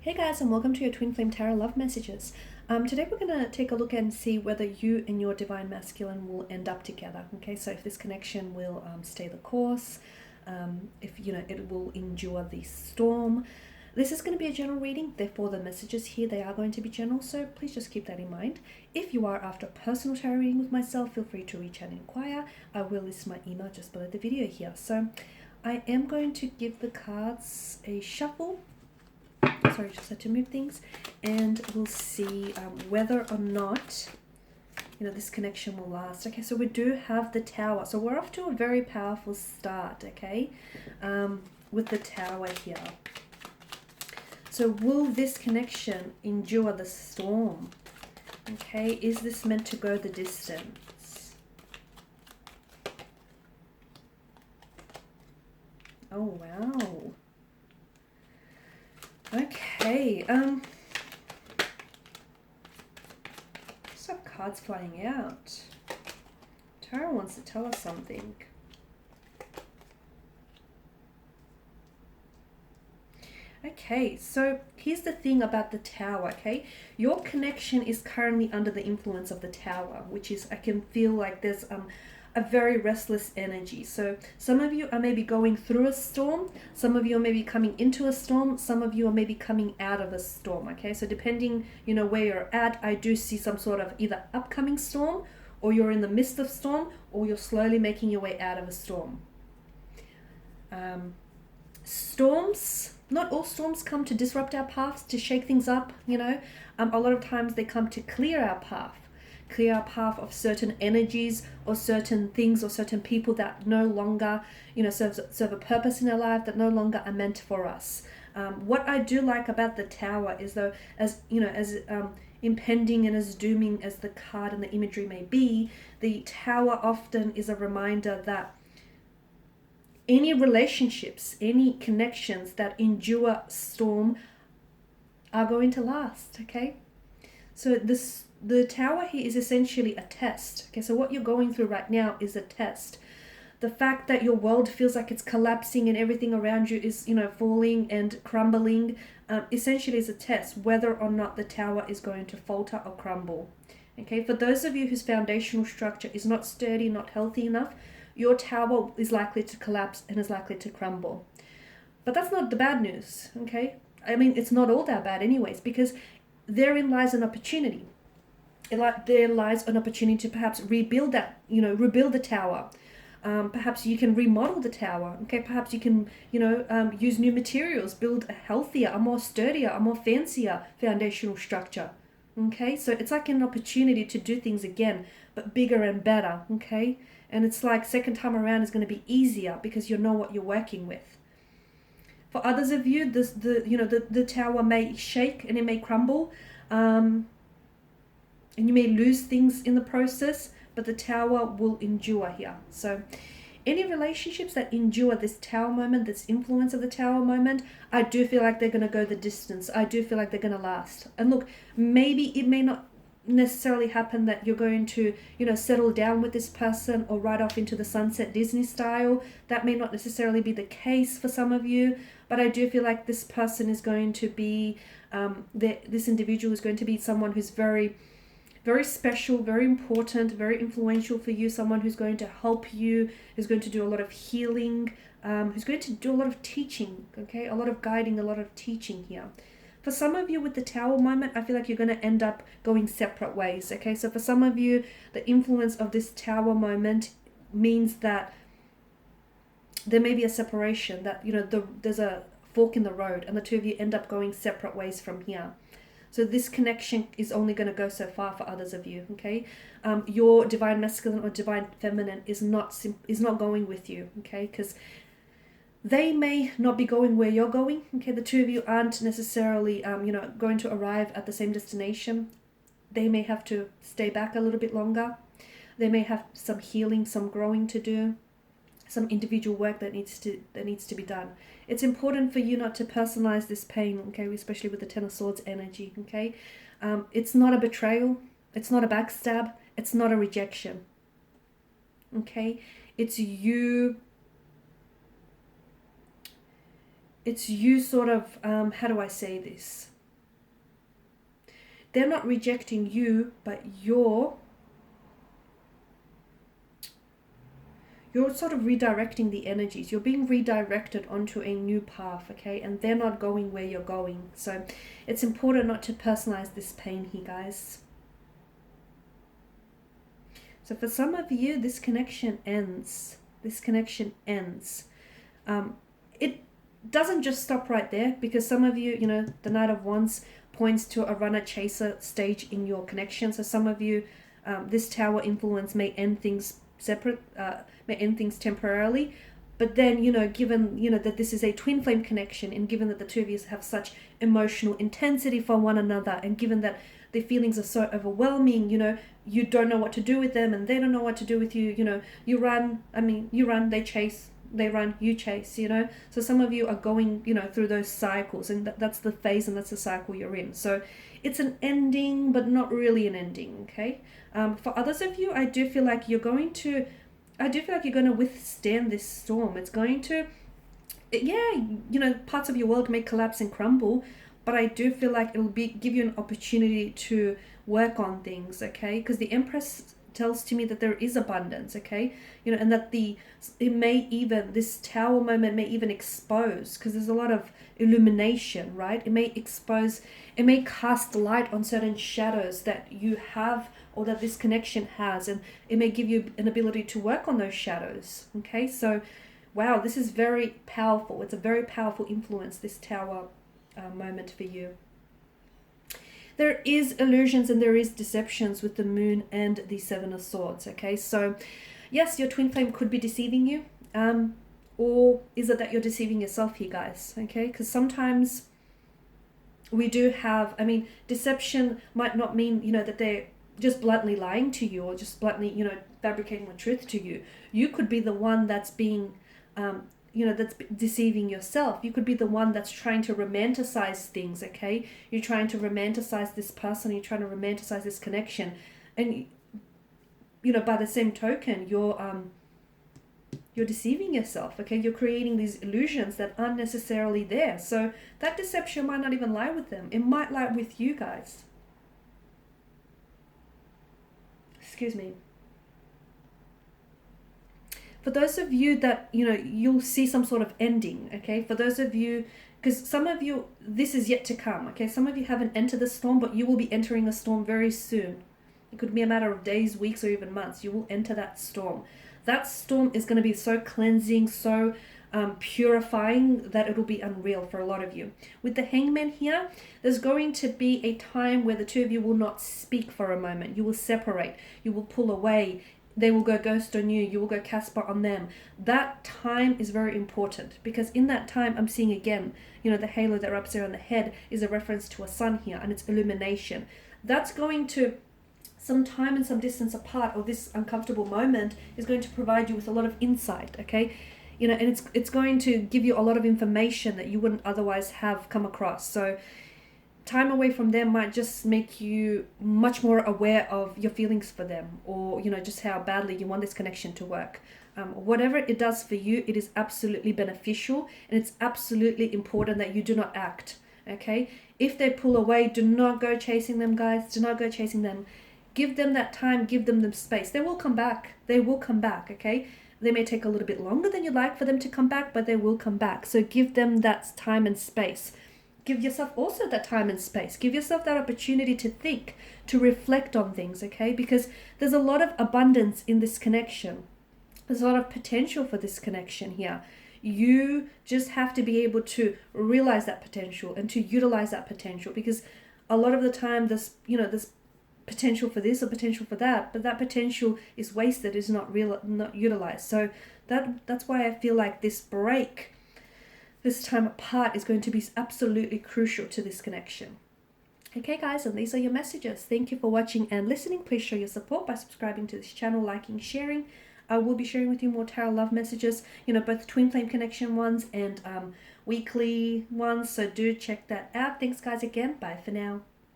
Hey guys, and welcome to your Twin Flame Tarot Love Messages. Today we're going to take a look and see whether you and your Divine Masculine will end up together. Okay, so if this connection will stay the course, if it will endure the storm. This is going to be a general reading, therefore the messages here, they are going to be general, so please just keep that in mind. If you are after personal tarot reading with myself, feel free to reach out and inquire. I will list my email just below the video here. So I am going to give the cards a shuffle. Sorry, just had to move things, and we'll see whether or not this connection will last. Okay, so we do have the Tower, so we're off to a very powerful start. Okay, with the Tower here. So will this connection endure the storm? Okay, is this meant to go the distance? Oh wow. Okay, some cards flying out. Tarot wants to tell us something. Okay, so here's the thing about the Tower, okay? Your connection is currently under the influence of the Tower, which is, I can feel like there's a very restless energy. So some of you are maybe going through a storm, some of you are maybe coming into a storm, some of you are maybe coming out of a storm. Okay, so depending where you're at, I do see some sort of either upcoming storm, or you're in the midst of storm, or you're slowly making your way out of a storm. Storms, not all storms come to disrupt our paths, to shake things up. A lot of times they come to clear our path of certain energies or certain things or certain people that no longer serve a purpose in our life, that no longer are meant for us. What I do like about the Tower is, though, as impending and as dooming as the card and the imagery may be, the Tower often is a reminder that any relationships, any connections that endure storm are going to last. Okay, so the Tower here is essentially a test. Okay, so what you're going through right now is a test. The fact that your world feels like it's collapsing and everything around you is, falling and crumbling, essentially is a test whether or not the Tower is going to falter or crumble. Okay, for those of you whose foundational structure is not sturdy, not healthy enough, your Tower is likely to collapse and is likely to crumble. But that's not the bad news. Okay, I mean, it's not all that bad anyways, because therein lies an opportunity. There lies an opportunity to perhaps rebuild rebuild the Tower. Perhaps you can remodel the Tower. Okay, perhaps you can, use new materials, build a healthier, a more sturdier, a more fancier foundational structure. Okay, so it's like an opportunity to do things again, but bigger and better. Okay, and it's like second time around is going to be easier because you know what you're working with. For others of you, the Tower may shake and it may crumble. And you may lose things in the process, but the Tower will endure here. So any relationships that endure this Tower moment, this influence of the Tower moment, I do feel like they're going to go the distance. I do feel like they're going to last. And look, maybe it may not necessarily happen that you're going to, settle down with this person or ride off into the sunset Disney style. That may not necessarily be the case for some of you, but I do feel like this person is going to be, this individual is going to be someone who's very, very special, very important, very influential for you, someone who's going to help you, who's going to do a lot of healing, who's going to do a lot of teaching, okay? A lot of guiding, a lot of teaching here. For some of you with the Tower moment, I feel like you're going to end up going separate ways, okay? So for some of you, the influence of this Tower moment means that there may be a separation, that, there's a fork in the road and the two of you end up going separate ways from here. So this connection is only going to go so far for others of you, okay? Your Divine Masculine or Divine Feminine is not going with you, okay? Because they may not be going where you're going, okay? The two of you aren't necessarily, going to arrive at the same destination. They may have to stay back a little bit longer. They may have some healing, some growing to do, some individual work that needs to be done. It's important for you not to personalize this pain, okay, especially with the Ten of Swords energy, okay? It's not a betrayal, it's not a backstab, it's not a rejection, okay? It's you it's you sort of, how do I say this? they're not rejecting you, but you're sort of redirecting the energies. You're being redirected onto a new path, okay? And they're not going where you're going. So it's important not to personalize this pain here, guys. So for some of you, this connection ends. This connection ends. It doesn't just stop right there, because some of you, the Knight of Wands points to a runner-chaser stage in your connection. So some of you, this Tower influence may end things may end things temporarily, but then given that this is a twin flame connection, and given that the two of you have such emotional intensity for one another, and given that the feelings are so overwhelming, you don't know what to do with them, and they don't know what to do with you. You run, they chase, they run, you chase. So some of you are going through those cycles, and that's the phase and that's the cycle you're in. So it's an ending, but not really an ending. Okay. For others of you, I do feel like you're going to withstand this storm. It's going to, parts of your world may collapse and crumble, but I do feel like it'll give you an opportunity to work on things, okay? Because the Empress tells to me that there is abundance, okay? And that this Tower moment may even expose, because there's a lot of illumination, right? It may cast light on certain shadows that you have, or that this connection has, and it may give you an ability to work on those shadows, okay? So, wow, this is very powerful. It's a very powerful influence, this Tower moment for you. There is illusions and there is deceptions with the Moon and the Seven of Swords, okay? So, yes, your twin flame could be deceiving you, or is it that you're deceiving yourself here, guys, okay? Because sometimes we do have, deception might not mean, that they're just bluntly lying to you, or just bluntly, fabricating the truth to you. You could be the one that's being, that's deceiving yourself. You could be the one that's trying to romanticize things, okay? You're trying to romanticize this person, you're trying to romanticize this connection. And, by the same token, you're deceiving yourself, okay? You're creating these illusions that aren't necessarily there. So that deception might not even lie with them. It might lie with you guys. Excuse me. For those of you that, you'll see some sort of ending, okay? For those of you, because some of you, this is yet to come, okay? Some of you haven't entered the storm, but you will be entering a storm very soon. It could be a matter of days, weeks, or even months. You will enter that storm. That storm is going to be so cleansing, so purifying, that it'll be unreal for a lot of you. With the Hangman here, there's going to be a time where the two of you will not speak for a moment. You will separate. You will pull away. They will go ghost on you. You will go Casper on them. That time is very important, because in that time, I'm seeing again, the halo that wraps around the head is a reference to a sun here, and it's illumination. That's going to, some time and some distance apart, or this uncomfortable moment is going to provide you with a lot of insight, okay? And it's going to give you a lot of information that you wouldn't otherwise have come across. So time away from them might just make you much more aware of your feelings for them, or just how badly you want this connection to work. Whatever it does for you, it is absolutely beneficial, and it's absolutely important that you do not act, okay? If they pull away, do not go chasing them, guys. Do not go chasing them. Give them that time, give them the space. They will come back. They will come back, okay? They may take a little bit longer than you'd like for them to come back, but they will come back. So give them that time and space. Give yourself also that time and space. Give yourself that opportunity to think, to reflect on things, okay? Because there's a lot of abundance in this connection. There's a lot of potential for this connection here. You just have to be able to realize that potential and to utilize that potential, because a lot of the time there's potential for this or potential for that, but that potential is wasted, is not utilized. So that's why I feel like this break, this time apart, is going to be absolutely crucial to this connection. Okay guys, and these are your messages. Thank you for watching and listening. Please show your support by subscribing to this channel, liking, sharing. I will be sharing with you more tarot love messages, both twin flame connection ones and weekly ones, so do check that out. Thanks guys again. Bye for now.